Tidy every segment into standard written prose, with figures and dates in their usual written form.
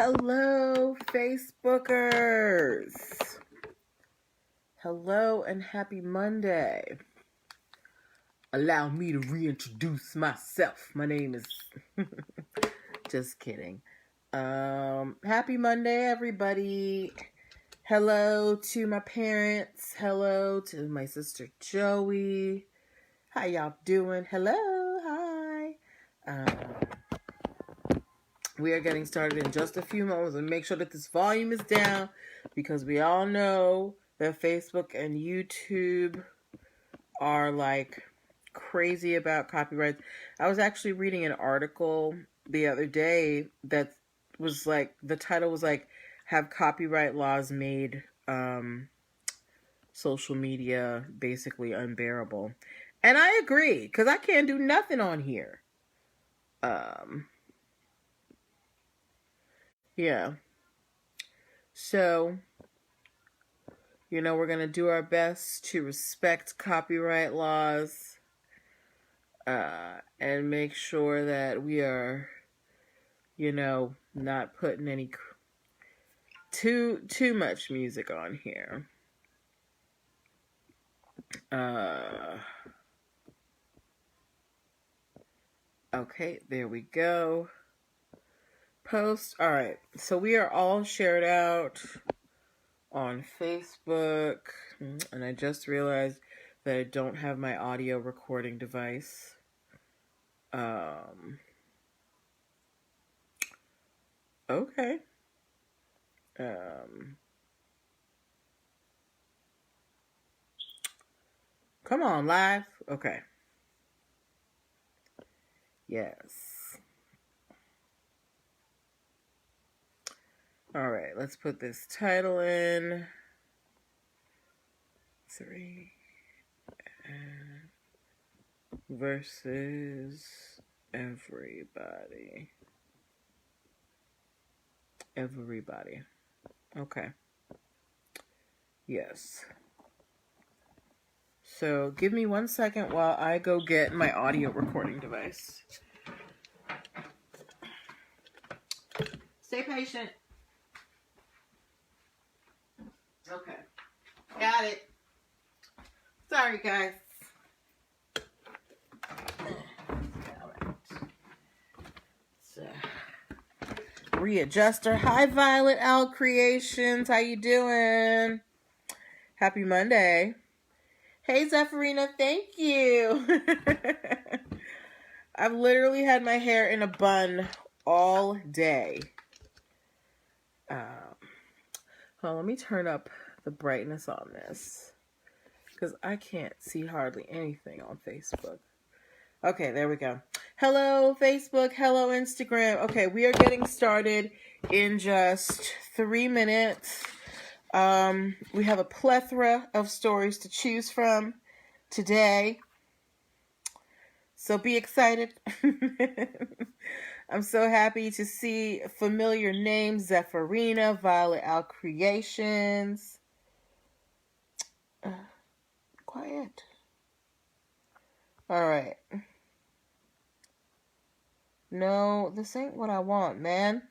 Hello, Facebookers. Hello and happy Monday. Allow me to reintroduce myself. My name is... Just kidding. Happy Monday, everybody. Hello to my parents. Hello to my sister Joey. How y'all doing? Hello. Hi. We are getting started in just a few moments, and make sure that this volume is down because we all know that Facebook and YouTube are like crazy about copyrights. I was actually reading an article the other day that was like, the title was like, have copyright laws made social media basically unbearable? And I agree, because I can't do nothing on here. Yeah. So, we're going to do our best to respect copyright laws and make sure that we are, not putting any too much music on here. Okay, there we go. Post. All right, so we are all shared out on Facebook, and I just realized that I don't have my audio recording device. Okay. Come on, live. Okay. Yes. All right, let's put this title in. 3 versus everybody. Everybody. Okay. Yes. So give me 1 second while I go get my audio recording device. Stay patient. Okay. Got it. Sorry, guys. Readjuster. Hi, Violet Owl Creations. How you doing? Happy Monday. Hey, Zephyrina. Thank you. I've literally had my hair in a bun all day. Well, let me turn up the brightness on this because I can't see hardly anything on Facebook. Okay, there we go. Hello, Facebook. Hello, Instagram. Okay, we are getting started in just 3 minutes. We have a plethora of stories to choose from today. So be excited. I'm so happy to see familiar names. Zephyrina, Violet Owl Creations. Quiet. All right. No, this ain't what I want, man.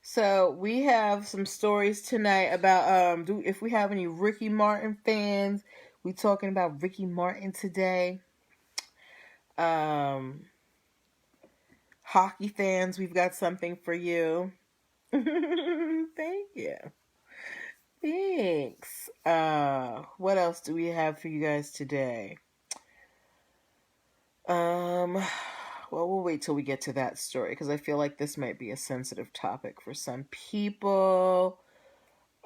So we have some stories tonight about if we have any Ricky Martin fans. We talking about Ricky Martin today. Hockey fans, we've got something for you. Thank you. Thanks. What else do we have for you guys today? Well, we'll wait till we get to that story because I feel like this might be a sensitive topic for some people.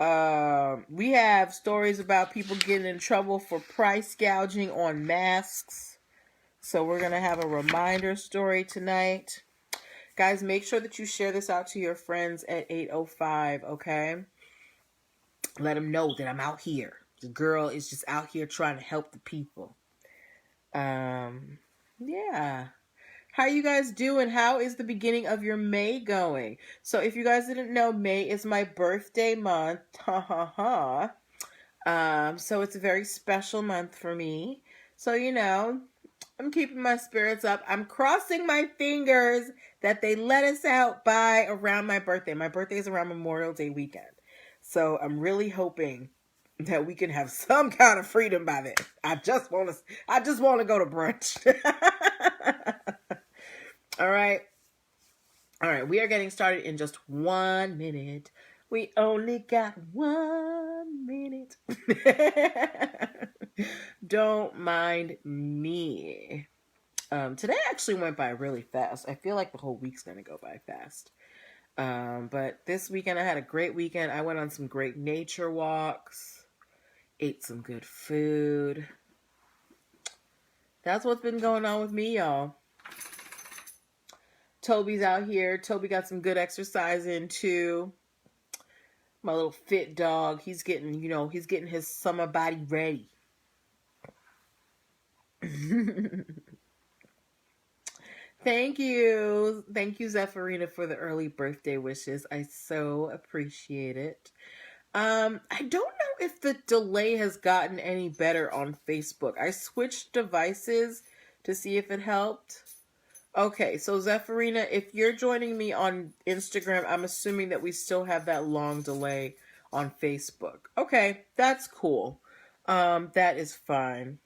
We have stories about people getting in trouble for price gouging on masks. So we're going to have a reminder story tonight. Guys, make sure that you share this out to your friends at 8:05, okay? Let them know that I'm out here. The girl is just out here trying to help the people. Yeah. How you guys doing? How is the beginning of your May going? So if you guys didn't know, May is my birthday month. So it's a very special month for me. So, I'm keeping my spirits up. I'm crossing my fingers that they let us out by around my birthday. My birthday is around Memorial Day weekend. So I'm really hoping that we can have some kind of freedom by then. I just want to go to brunch. All right. All right, we are getting started in just 1 minute. We only got 1 minute. Don't mind me. Today actually went by really fast. I feel like the whole week's going to go by fast. But this weekend I had a great weekend. I went on some great nature walks, ate some good food. That's what's been going on with me, y'all. Toby's out here. Toby got some good exercise in too. My little fit dog. He's getting his summer body ready. Thank you. Thank you, Zephyrina, for the early birthday wishes. I so appreciate it. I don't know if the delay has gotten any better on Facebook. I switched devices to see if it helped. Okay, so Zephyrina, if you're joining me on Instagram, I'm assuming that we still have that long delay on Facebook. Okay, that's cool. That is fine.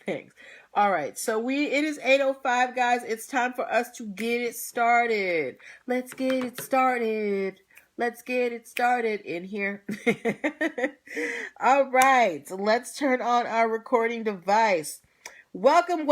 Thanks. All right, so it is 8:05, guys. It's time for us to get it started. Let's get it started. Let's get it started in here. All right, so let's turn on our recording device. Welcome,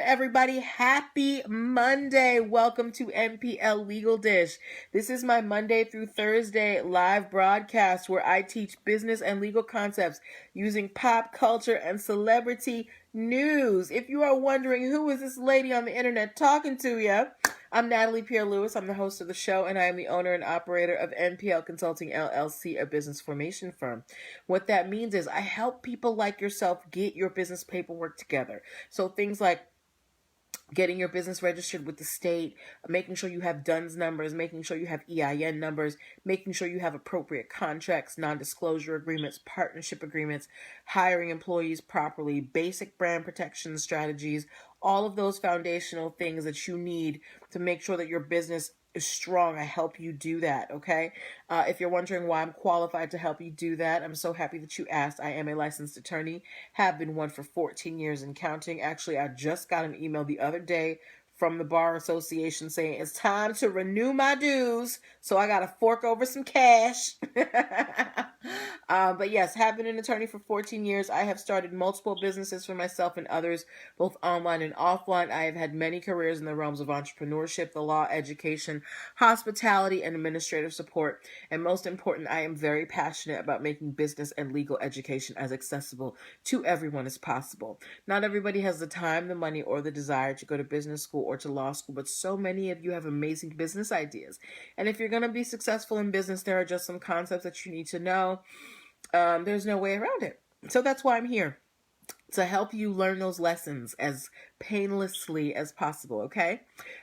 everybody. Happy Monday. Welcome to NPL Legal Dish. This is my Monday through Thursday live broadcast where I teach business and legal concepts using pop culture and celebrity news. If you are wondering who is this lady on the internet talking to you, I'm Natalie Pierre-Lewis. I'm the host of the show, and I am the owner and operator of NPL Consulting LLC, a business formation firm. What that means is I help people like yourself get your business paperwork together. So things like getting your business registered with the state, making sure you have DUNS numbers, making sure you have EIN numbers, making sure you have appropriate contracts, non-disclosure agreements, partnership agreements, hiring employees properly, basic brand protection strategies, all of those foundational things that you need to make sure that your business is strong. I help you do that, okay? If you're wondering why I'm qualified to help you do that, I'm so happy that you asked. I am a licensed attorney, have been one for 14 years and counting. Actually, I just got an email the other day from the Bar Association saying it's time to renew my dues, so I got to fork over some cash. But yes, have been an attorney for 14 years. I have started multiple businesses for myself and others, both online and offline. I have had many careers in the realms of entrepreneurship, the law, education, hospitality, and administrative support. And most important, I am very passionate about making business and legal education as accessible to everyone as possible. Not everybody has the time, the money, or the desire to go to business school or to law school, but so many of you have amazing business ideas. And if you're going to be successful in business, there are just some concepts that you need to know. There's no way around it. So that's why I'm here, to help you learn those lessons as painlessly as possible, okay?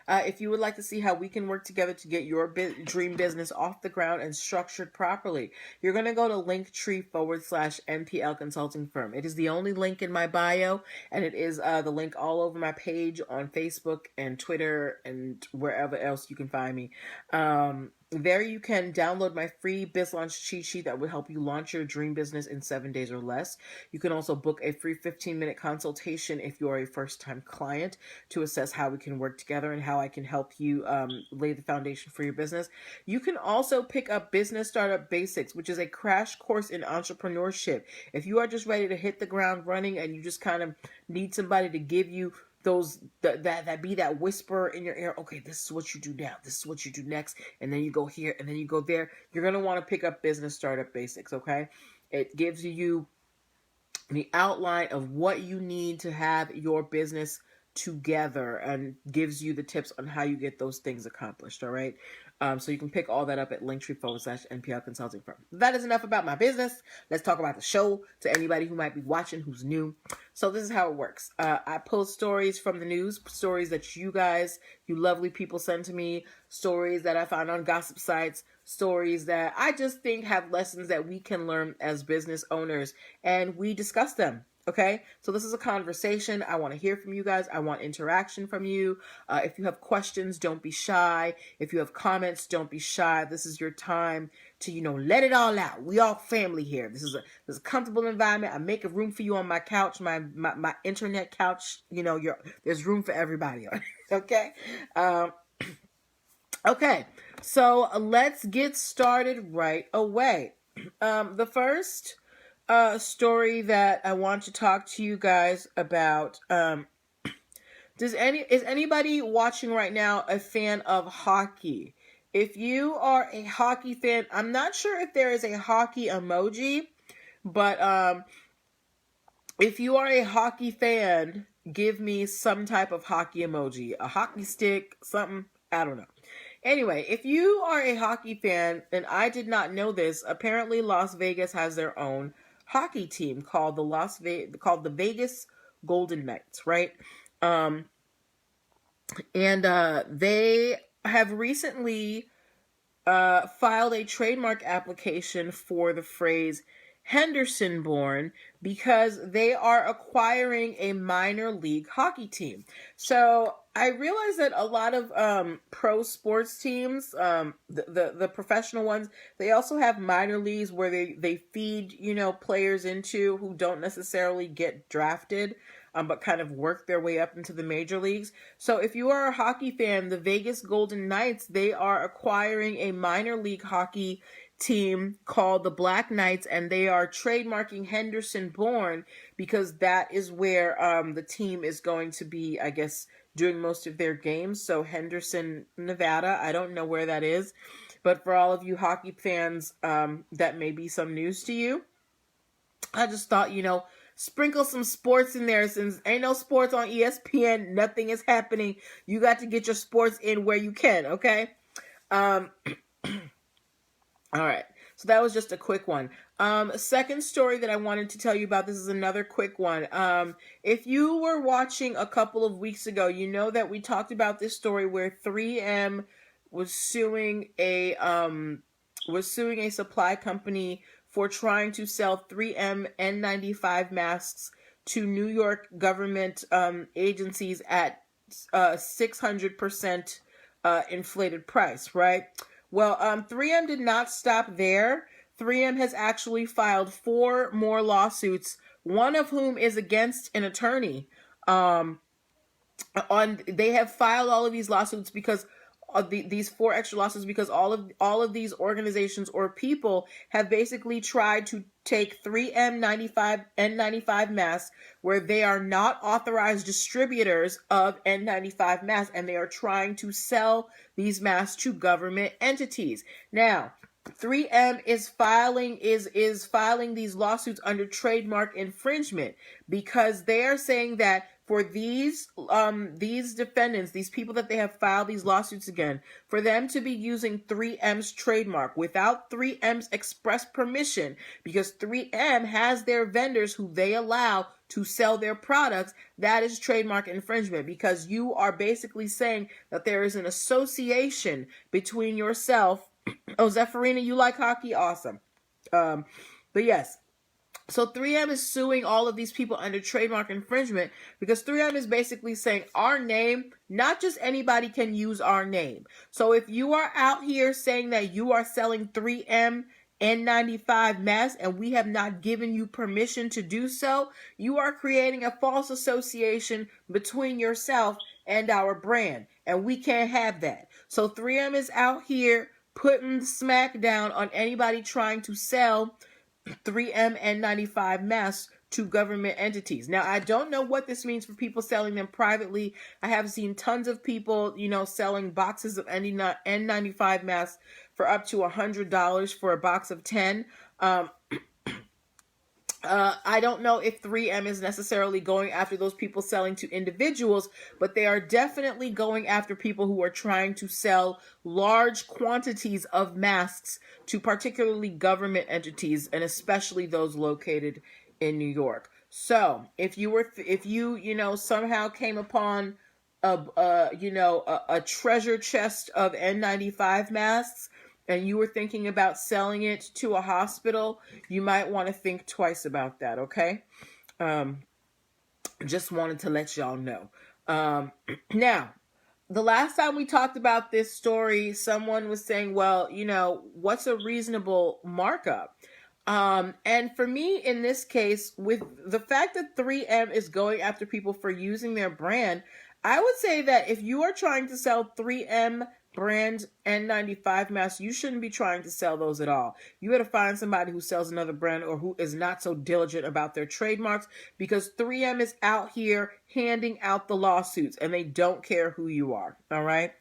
If you would like to see how we can work together to get your dream business off the ground and structured properly, you're going to go to linktr.ee/NPL Consulting Firm. It is the only link in my bio, and it is the link all over my page on Facebook and Twitter and wherever else you can find me. There you can download my free Biz Launch cheat sheet that will help you launch your dream business in 7 days or less. You can also book a free 15-minute consultation if you are a first-time client to assess how we can work together and how I can help you lay the foundation for your business. You can also pick up Business Startup Basics, which is a crash course in entrepreneurship. If you are just ready to hit the ground running and you just kind of need somebody to give you those that be that whisper in your ear, okay, this is what you do now, this is what you do next, and then you go here and then you go there, you're going to want to pick up Business Startup Basics, okay? It gives you the outline of what you need to have your business together and gives you the tips on how you get those things accomplished, all right? So you can pick all that up at linktr.ee/NPL Consulting Firm. That is enough about my business. Let's talk about the show to anybody who might be watching who's new. So this is how it works. I pull stories from the news, stories that you lovely people send to me, stories that I find on gossip sites, stories that I just think have lessons that we can learn as business owners, and we discuss them. Okay, so this is a conversation. I want to hear from you guys. I want interaction from you. If you have questions, don't be shy. If you have comments, don't be shy. This is your time to, let it all out. We all family here. This is a comfortable environment. I make a room for you on my couch, my internet couch. There's room for everybody on it. Okay. Okay, so let's get started right away. The first story that I want to talk to you guys about. Is anybody watching right now a fan of hockey? If you are a hockey fan, I'm not sure if there is a hockey emoji, but if you are a hockey fan, give me some type of hockey emoji, a hockey stick, something, I don't know. Anyway, if you are a hockey fan, and I did not know this, apparently Las Vegas has their own hockey team called the Vegas Golden Knights, right? And they have recently filed a trademark application for the phrase Henderson-born because they are acquiring a minor league hockey team. So I realize that a lot of pro sports teams, the professional ones, they also have minor leagues where they feed, players into who don't necessarily get drafted, but kind of work their way up into the major leagues. So if you are a hockey fan, the Vegas Golden Knights, they are acquiring a minor league hockey team called the Black Knights, and they are trademarking Henderson-born because that is where the team is going to be, I guess, doing most of their games. So Henderson, Nevada, I don't know where that is, but for all of you hockey fans, that may be some news to you. I just thought, sprinkle some sports in there. Since ain't no sports on ESPN, nothing is happening. You got to get your sports in where you can, okay? All right, so that was just a quick one. Second story that I wanted to tell you about, this is another quick one. If you were watching a couple of weeks ago, you know that we talked about this story where 3M was suing a supply company for trying to sell 3M N95 masks to New York government agencies at 600% inflated price, right? Well, 3M did not stop there. 3M has actually filed 4 more lawsuits, one of whom is against an attorney. They have filed all of these lawsuits because these 4 extra lawsuits because all of these organizations or people have basically tried to take 3M N95 masks where they are not authorized distributors of N95 masks, and they are trying to sell these masks to government entities. Now, 3M is filing these lawsuits under trademark infringement because they are saying that for these defendants, these people that they have filed these lawsuits again, for them to be using 3M's trademark without 3M's express permission, because 3M has their vendors who they allow to sell their products, that is trademark infringement, because you are basically saying that there is an association between yourself. Oh, Zephyrina, you like hockey? Awesome. But yes. So 3M is suing all of these people under trademark infringement because 3M is basically saying our name, not just anybody can use our name. So if you are out here saying that you are selling 3M N95 masks and we have not given you permission to do so, you are creating a false association between yourself and our brand, and we can't have that. So 3M is out here putting smack down on anybody trying to sell 3M N95 masks to government entities. Now, I don't know what this means for people selling them privately. I have seen tons of people, selling boxes of N95 masks for up to $100 for a box of 10. I don't know if 3M is necessarily going after those people selling to individuals, but they are definitely going after people who are trying to sell large quantities of masks to particularly government entities, and especially those located in New York. So if you somehow came upon a treasure chest of N95 masks, and you were thinking about selling it to a hospital, you might want to think twice about that, okay? Just wanted to let y'all know. Now, the last time we talked about this story, someone was saying, well, what's a reasonable markup? And for me, in this case, with the fact that 3M is going after people for using their brand, I would say that if you are trying to sell 3M brand N95 masks, you shouldn't be trying to sell those at all. You got to find somebody who sells another brand or who is not so diligent about their trademarks, because 3M is out here handing out the lawsuits and they don't care who you are. All right.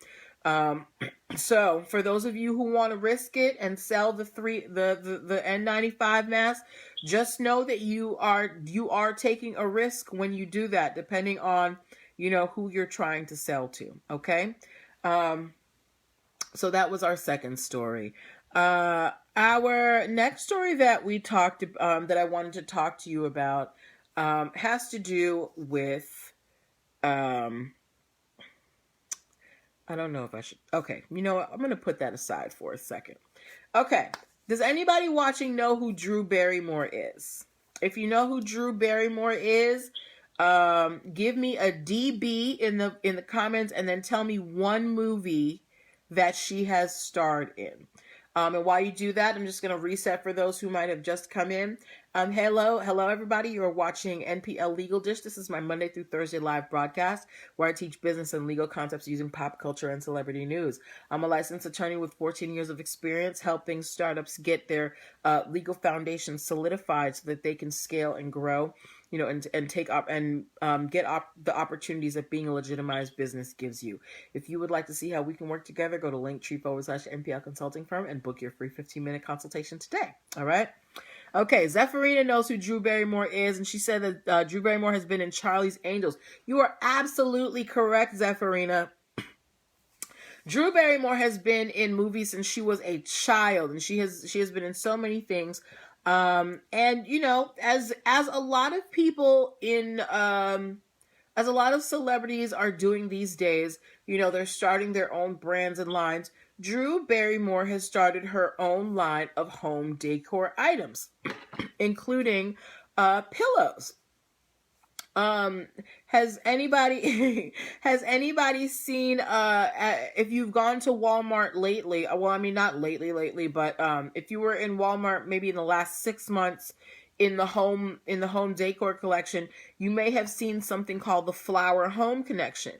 So for those of you who want to risk it and sell the N95 mask, just know that you are taking a risk when you do that, depending on, who you're trying to sell to. Okay. So that was our second story. Our next story that we talked, that I wanted to talk to you about, has to do with, I don't know if I should. Okay, you know what? I'm going to put that aside for a second. Okay, does anybody watching know who Drew Barrymore is? If you know who Drew Barrymore is, give me a DB in the comments, and then tell me one movie that she has starred in. And while you do that, I'm just going to reset for those who might have just come in. Hello, everybody. You're watching NPL Legal Dish. This is my Monday through Thursday live broadcast where I teach business and legal concepts using pop culture and celebrity news. I'm a licensed attorney with 14 years of experience helping startups get their legal foundation solidified so that they can scale and grow, and take up and get the opportunities that being a legitimized business gives you. If you would like to see how we can work together, go to linktr.ee/nplconsultingfirm and book your free 15-minute consultation today. All right. Okay, Zephyrina knows who Drew Barrymore is, and she said that Drew Barrymore has been in Charlie's Angels. You are absolutely correct, Zephyrina. Drew Barrymore has been in movies since she was a child, and she has been in so many things. And as a lot of people as a lot of celebrities are doing these days, they're starting their own brands and lines. Drew Barrymore has started her own line of home decor items, including pillows. Has anybody seen if you've gone to Walmart lately? Well, I mean, not lately, but if you were in Walmart maybe in the last 6 months in the home decor collection, you may have seen something called the Flower Home Connection.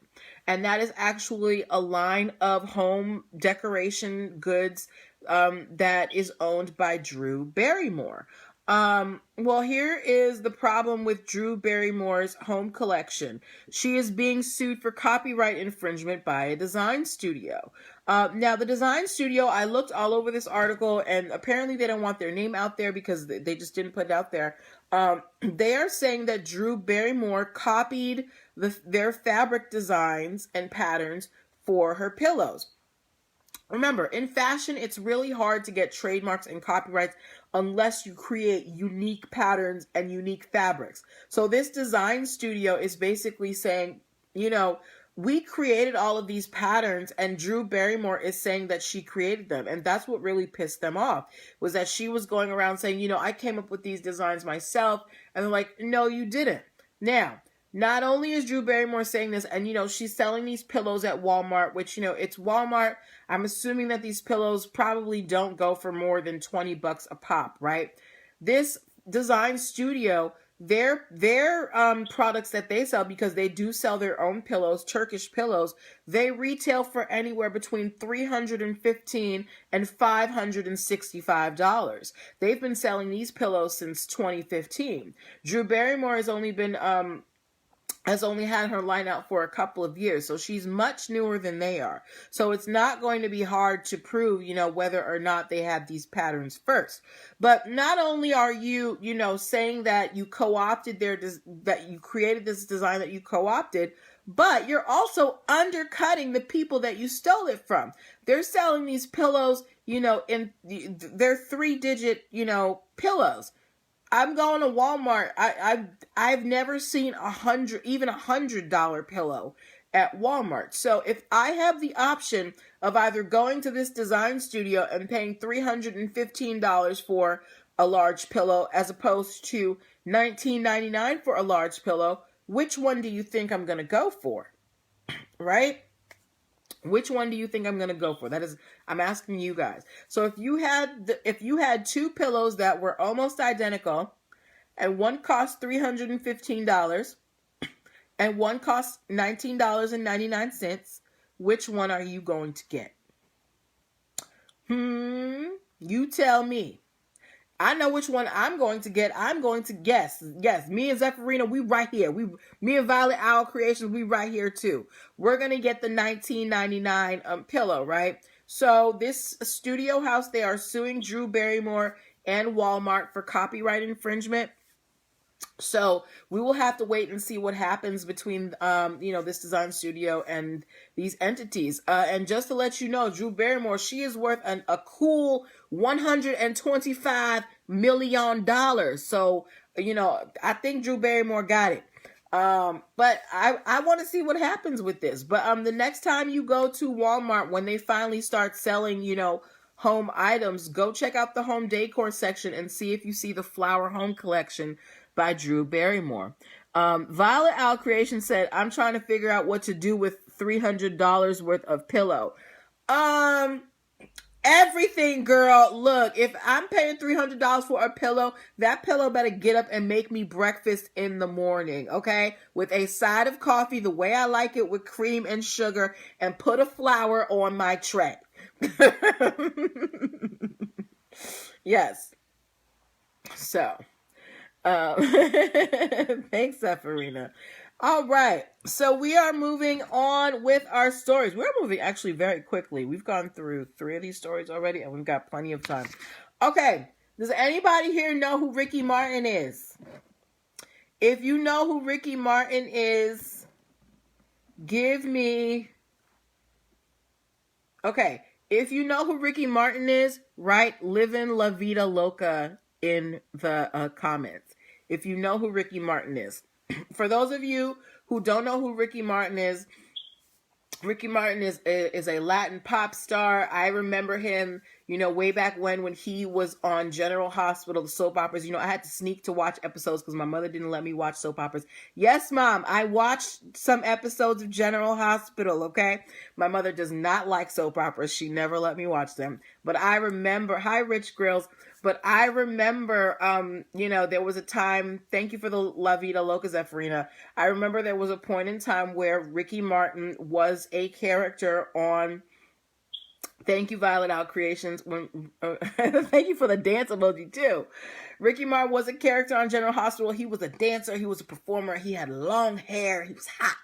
And that is actually a line of home decoration goods that is owned by Drew Barrymore. Well, here is the problem with Drew Barrymore's home collection. She is being sued for copyright infringement by a design studio. Now, the design studio, I looked all over this article, and apparently they don't want their name out there because they just didn't put it out there. They are saying that Drew Barrymore copied their fabric designs and patterns for her pillows. Remember, in fashion, it's really hard to get trademarks and copyrights unless you create unique patterns and unique fabrics. So this design studio is basically saying, we created all of these patterns, and Drew Barrymore is saying that she created them. And that's what really pissed them off, was that she was going around saying, I came up with these designs myself. And they're like, no, you didn't. Now, not only is Drew Barrymore saying this, and, she's selling these pillows at Walmart, which, it's Walmart. I'm assuming that these pillows probably don't go for more than $20 a pop, right? This design studio, their products that they sell, because they do sell their own pillows, Turkish pillows, they retail for anywhere between $315 and $565. They've been selling these pillows since 2015. Drew Barrymore has only had her line out for a couple of years, so she's much newer than they are. So it's not going to be hard to prove, whether or not they had these patterns first. But not only are you, saying that you co-opted that you created this design that you co-opted, but you're also undercutting the people that you stole it from. They're selling these pillows, in they're 3-digit, pillows. I'm going to Walmart. I've never seen even $100 pillow at Walmart. So if I have the option of either going to this design studio and paying $315 for a large pillow as opposed to $19.99 for a large pillow, which one do you think I'm going to go for? Right? Which one do you think I'm going to go for? That is, I'm asking you guys. So if you had two pillows that were almost identical, and one cost $315 and one cost $19.99, which one are you going to get? You tell me. I know which one I'm going to get. I'm going to guess. Yes, me and Zephyrina, we right here. Me and Violet Owl Creations, we right here too. We're going to get the $19.99 pillow, right? So this studio house, they are suing Drew Barrymore and Walmart for copyright infringement. So we will have to wait and see what happens between, this design studio and these entities. And just to let you know, Drew Barrymore, she is worth a cool $125 million. So, I think Drew Barrymore got it. But I want to see what happens with this. But the next time you go to Walmart, when they finally start selling, home items, go check out the home decor section and see if you see the Flower Home Collection by Drew Barrymore. Violet Owl Creation said, I'm trying to figure out what to do with $300 worth of pillow. Everything, girl. Look, if I'm paying $300 for a pillow, that pillow better get up and make me breakfast in the morning, okay? With a side of coffee, the way I like it, with cream and sugar, and put a flower on my tray. Yes. So, thanks, Zephyrina. All right. So we are moving on with our stories. We're moving actually very quickly. We've gone through 3 of these stories already, and we've got plenty of time. Okay. Does anybody here know who Ricky Martin is? If you know who Ricky Martin is, give me... Okay. If you know who Ricky Martin is, write Livin' La Vida Loca in the comments. If you know who Ricky Martin is. For those of you who don't know who Ricky Martin is a Latin pop star. I remember him, way back when he was on General Hospital, the soap operas. I had to sneak to watch episodes because my mother didn't let me watch soap operas. Yes, Mom, I watched some episodes of General Hospital, okay? My mother does not like soap operas. She never let me watch them. But I remember, hi, Rich Grills. But I remember, there was a time, thank you for the La Vida Loca, Zephyrina. I remember there was a point in time where Ricky Martin was a character on, thank you, Violet Owl Creations. Thank you for the dance emoji, too. Ricky Martin was a character on General Hospital. He was a dancer. He was a performer. He had long hair. He was hot,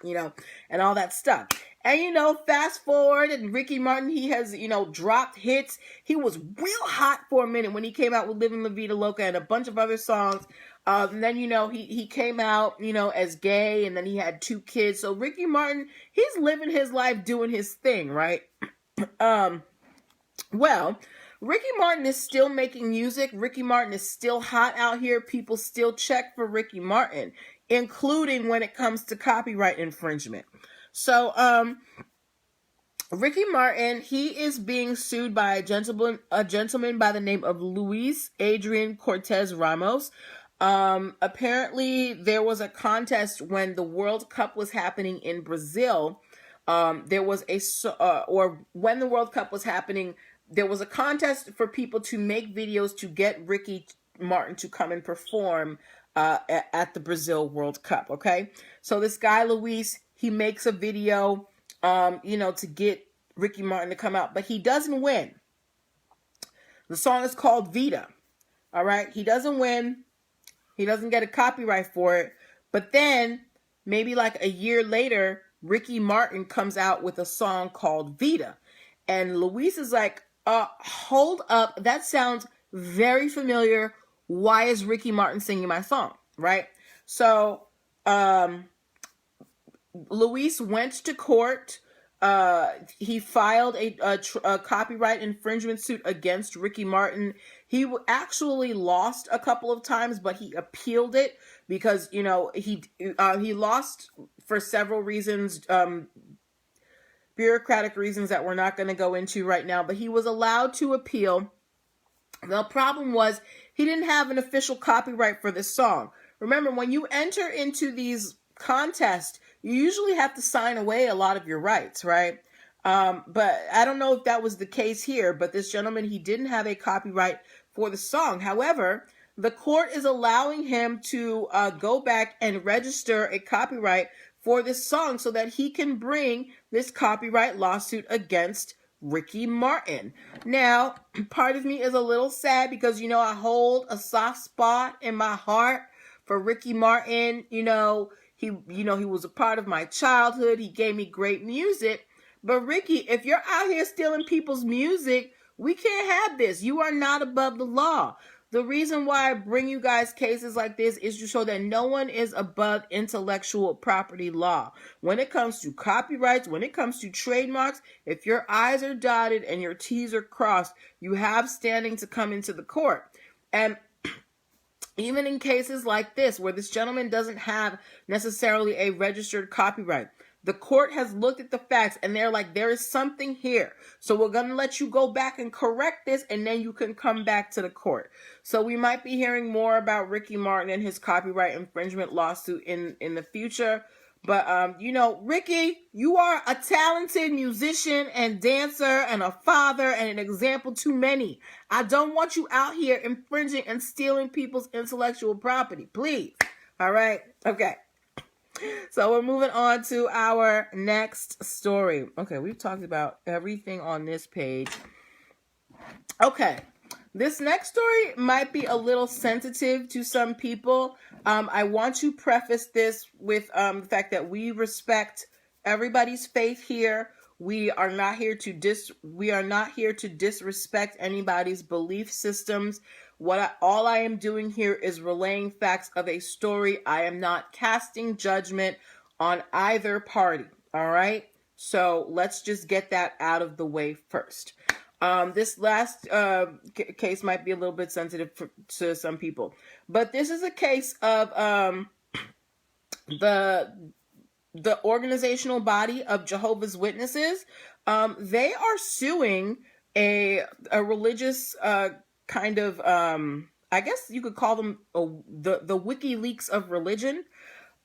and all that stuff. And, fast forward, and Ricky Martin, he has, dropped hits. He was real hot for a minute when he came out with Livin' La Vida Loca and a bunch of other songs. And then, he came out, as gay, and then he had 2 kids. So Ricky Martin, he's living his life doing his thing, right? Well, Ricky Martin is still making music. Ricky Martin is still hot out here. People still check for Ricky Martin, including when it comes to copyright infringement. So, Ricky Martin, he is being sued by a gentleman by the name of Luis Adrian Cortez Ramos. Apparently there was a contest when the World Cup was happening in Brazil. When the World Cup was happening, there was a contest for people to make videos to get Ricky Martin to come and perform at the Brazil World Cup, okay? So this guy, Luis, he makes a video, to get Ricky Martin to come out, but he doesn't win. The song is called Vida, all right? He doesn't win. He doesn't get a copyright for it. But then, maybe like a year later, Ricky Martin comes out with a song called Vida. And Luis is like, hold up, that sounds very familiar. Why is Ricky Martin singing my song, right? So, Luis went to court. He filed a copyright infringement suit against Ricky Martin. He actually lost a couple of times, but he appealed it because, he lost for several reasons, bureaucratic reasons that we're not going to go into right now, but he was allowed to appeal. The problem was he didn't have an official copyright for this song. Remember, when you enter into these contests, you usually have to sign away a lot of your rights, right? But I don't know if that was the case here, but this gentleman, he didn't have a copyright for the song. However, the court is allowing him to go back and register a copyright for this song so that he can bring this copyright lawsuit against Ricky Martin. Now, part of me is a little sad because, I hold a soft spot in my heart for Ricky Martin. He was a part of my childhood. He gave me great music. But Ricky, if you're out here stealing people's music, we can't have this. You are not above the law. The reason why I bring you guys cases like this is to show that no one is above intellectual property law. When it comes to copyrights, when it comes to trademarks, if your I's are dotted and your T's are crossed, you have standing to come into the court. And even in cases like this, where this gentleman doesn't have necessarily a registered copyright, the court has looked at the facts and they're like, there is something here. So we're going to let you go back and correct this, and then you can come back to the court. So we might be hearing more about Ricky Martin and his copyright infringement lawsuit in the future. But, Ricky, you are a talented musician and dancer and a father and an example to many. I don't want you out here infringing and stealing people's intellectual property. Please. All right. Okay. So we're moving on to our next story. Okay, we've talked about everything on this page. Okay, this next story might be a little sensitive to some people. I want to preface this with the fact that we respect everybody's faith here. We are not here to disrespect anybody's belief systems. All I am doing here is relaying facts of a story. I am not casting judgment on either party. All right. So let's just get that out of the way first. This last case might be a little bit sensitive to some people, but this is a case of the organizational body of Jehovah's Witnesses. They are suing a religious kind of, I guess you could call them the WikiLeaks of religion.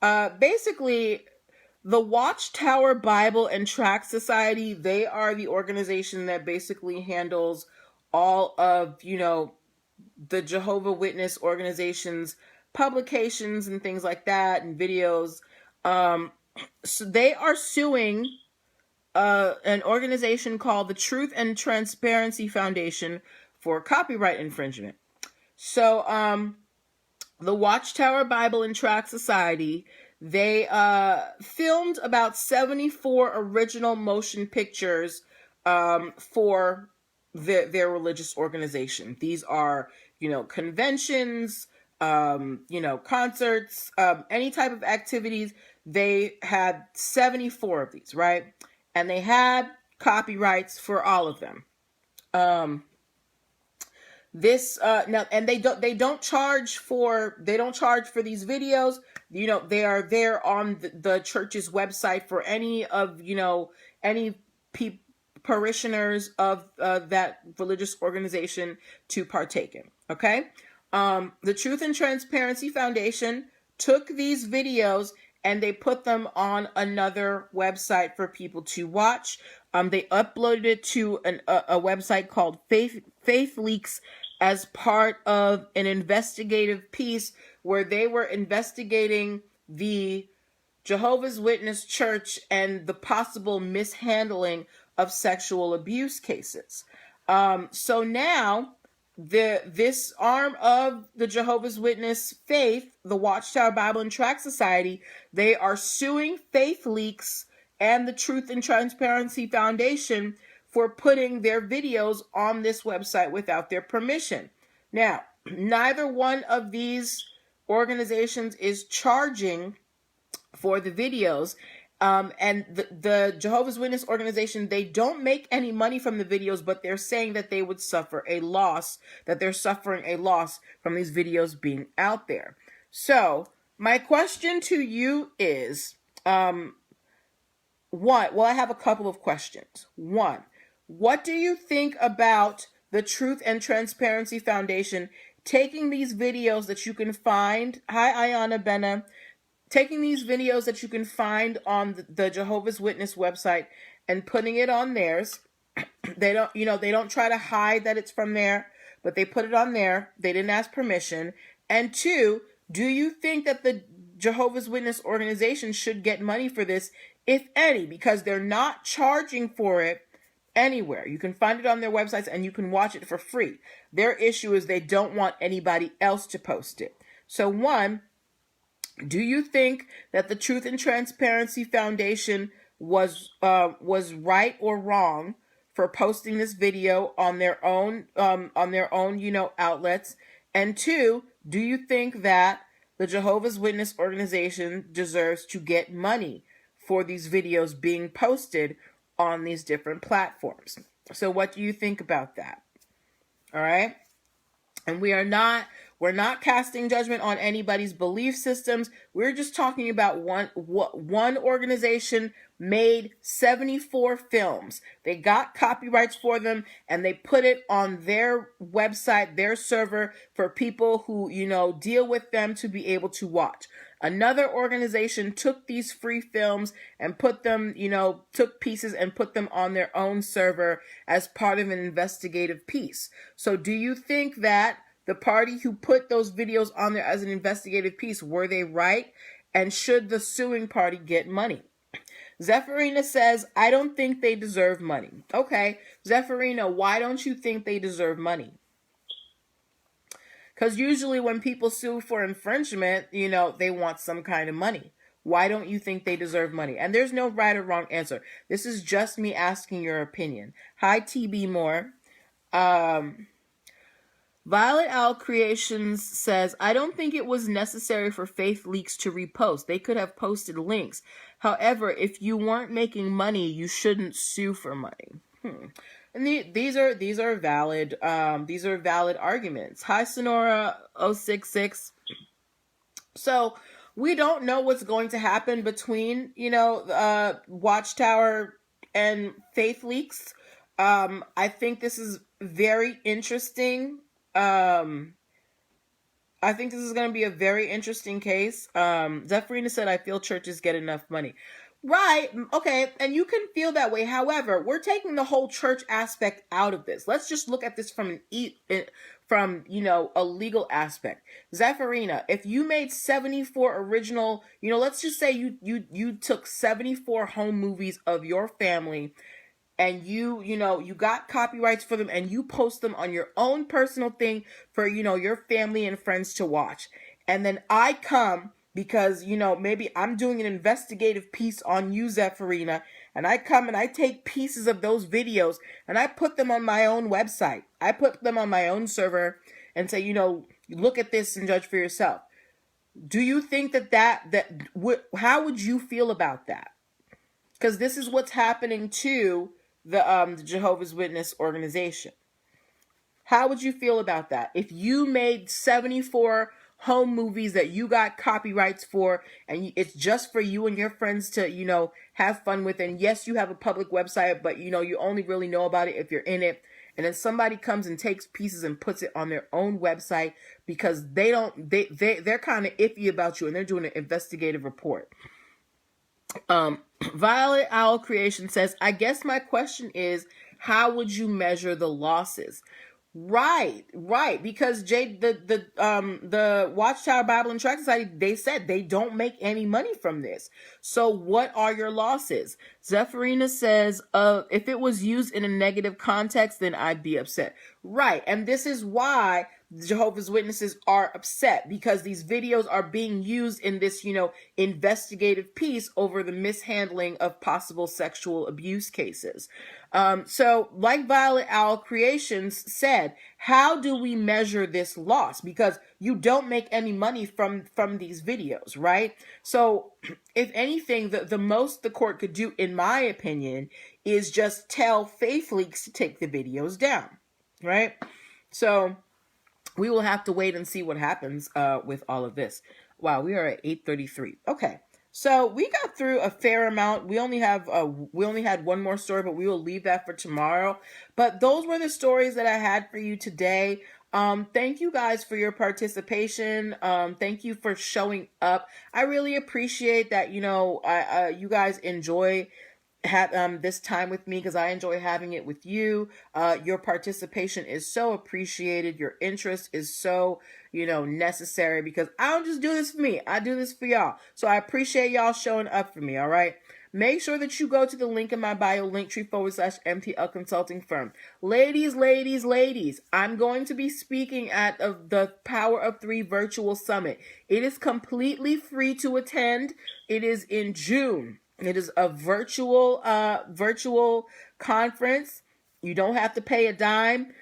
Basically, the Watchtower Bible and Tract Society, they are the organization that basically handles all of, the Jehovah Witness organization's publications and things like that, and videos. So they are suing an organization called the Truth and Transparency Foundation for copyright infringement. So the Watchtower Bible and Tract Society, they filmed about 74 original motion pictures for their religious organization. These are, conventions, concerts, any type of activities. They had 74 of these, right? And they had copyrights for all of them. Now, and they don't charge for these videos. They are there on the church's website for any of, any parishioners of that religious organization to partake in. Okay. The Truth and Transparency Foundation took these videos and they put them on another website for people to watch. They uploaded it to a website called Faith Leaks as part of an investigative piece where they were investigating the Jehovah's Witness Church and the possible mishandling of sexual abuse cases. So now this arm of the Jehovah's Witness faith, the Watchtower Bible and Tract Society, they are suing Faith Leaks and the Truth and Transparency Foundation for putting their videos on this website without their permission. Now, neither one of these organizations is charging for the videos. And the Jehovah's Witness organization, they don't make any money from the videos, but they're saying that they would suffer a loss, that they're suffering a loss from these videos being out there. So my question to you is, I have a couple of questions. One, what do you think about the Truth and Transparency Foundation taking these videos that you can find, hi Ayana Benna, taking these videos that you can find on the Jehovah's Witness website and putting it on theirs. They don't try to hide that it's from there, but they put it on there. They didn't ask permission. And two, do you think that the Jehovah's Witness organization should get money for this, if any? Because they're not charging for it anywhere. You can find it on their websites and you can watch it for free. Their issue is they don't want anybody else to post it. So one, do you think that the Truth and Transparency Foundation was right or wrong for posting this video on their own outlets? And two, do you think that the Jehovah's Witness organization deserves to get money for these videos being posted on these different platforms? So what do you think about that? All right. And we're not casting judgment on anybody's belief systems. We're just talking about one organization made 74 films. They got copyrights for them and they put it on their website, their server, for people who, deal with them to be able to watch. Another organization took these free films and put them, took pieces and put them on their own server as part of an investigative piece. So do you think that the party who put those videos on there as an investigative piece, were they right? And should the suing party get money? Zephyrina says, I don't think they deserve money. Okay, Zephyrina, why don't you think they deserve money? Because usually when people sue for infringement, they want some kind of money. Why don't you think they deserve money? And there's no right or wrong answer. This is just me asking your opinion. Hi, TB Moore. Violet Owl Creations says, I don't think it was necessary for Faith Leaks to repost. They could have posted links. However, if you weren't making money, you shouldn't sue for money. And these are valid arguments. Hi, Sonora 066. So we don't know what's going to happen between Watchtower and Faith Leaks. I think this is very interesting. I think this is going to be a very interesting case. Zephyrina said, I feel churches get enough money. Right. Okay. And you can feel that way. However, we're taking the whole church aspect out of this. Let's just look at this from a legal aspect. Zephyrina, if you made 74 original, let's just say you took 74 home movies of your family and you got copyrights for them and you post them on your own personal thing for, your family and friends to watch. And then I come because, maybe I'm doing an investigative piece on you, Zephyrina, and I come and I take pieces of those videos and I put them on my own website. I put them on my own server and say, look at this and judge for yourself. Do you think how would you feel about that? Because this is what's happening to the Jehovah's Witness organization. How would you feel about that? If you made 74 home movies that you got copyrights for and it's just for you and your friends to, have fun with. And yes, you have a public website, but you only really know about it if you're in it. And then somebody comes and takes pieces and puts it on their own website because they're kind of iffy about you and they're doing an investigative report. Violet Owl Creation says, I guess my question is, how would you measure the losses? Right. Because the Watchtower Bible and Tract Society, they said they don't make any money from this. So what are your losses? Zephyrina says, if it was used in a negative context, then I'd be upset. Right. And this is why Jehovah's Witnesses are upset, because these videos are being used in this, investigative piece over the mishandling of possible sexual abuse cases. So like Violet Owl Creations said, how do we measure this loss? Because you don't make any money from these videos, right? So if anything, the most the court could do, in my opinion, is just tell Faith Leaks to take the videos down, right? So we will have to wait and see what happens with all of this. Wow, we are at 8:33. Okay, So we got through a fair amount. We only had one more story, but we will leave that for tomorrow. But those were the stories that I had for you today. Thank you guys for your participation. Thank you for showing up. I really appreciate that. You guys enjoy this time with me, because I enjoy having it with you. Your participation is so appreciated. Your interest is so, necessary, because I don't just do this for me. I do this for y'all. So I appreciate y'all showing up for me. All right. Make sure that you go to the link in my bio, linktr.ee/MTL Consulting Firm. Ladies, I'm going to be speaking at the Power of 3 Virtual Summit. It is completely free to attend. It is in June. It is a virtual conference. You don't have to pay a dime,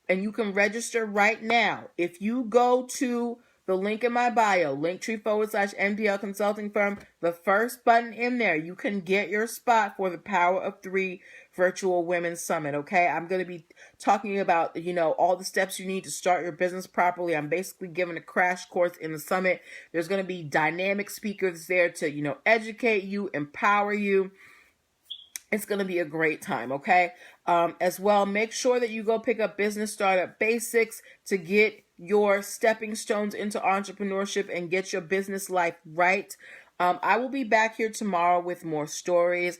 and you can register right now. If you go to the link in my bio, linktree/MDL Consulting Firm, the first button in there, you can get your spot for the Power of 3 Virtual Women's Summit, okay? I'm going to be talking about, all the steps you need to start your business properly. I'm basically giving a crash course in the summit. There's going to be dynamic speakers there to, educate you, empower you. It's going to be a great time, okay? As well, make sure that you go pick up Business Startup Basics to get your stepping stones into entrepreneurship and get your business life right. I will be back here tomorrow with more stories.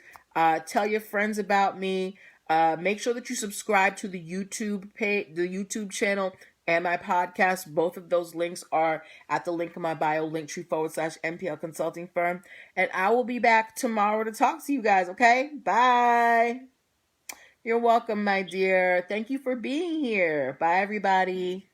Tell your friends about me. Make sure that you subscribe to the YouTube page, the YouTube channel, and my podcast. Both of those links are at the link in my bio, linktree/MPL Consulting Firm. And I will be back tomorrow to talk to you guys, okay? Bye. You're welcome, my dear. Thank you for being here. Bye, everybody.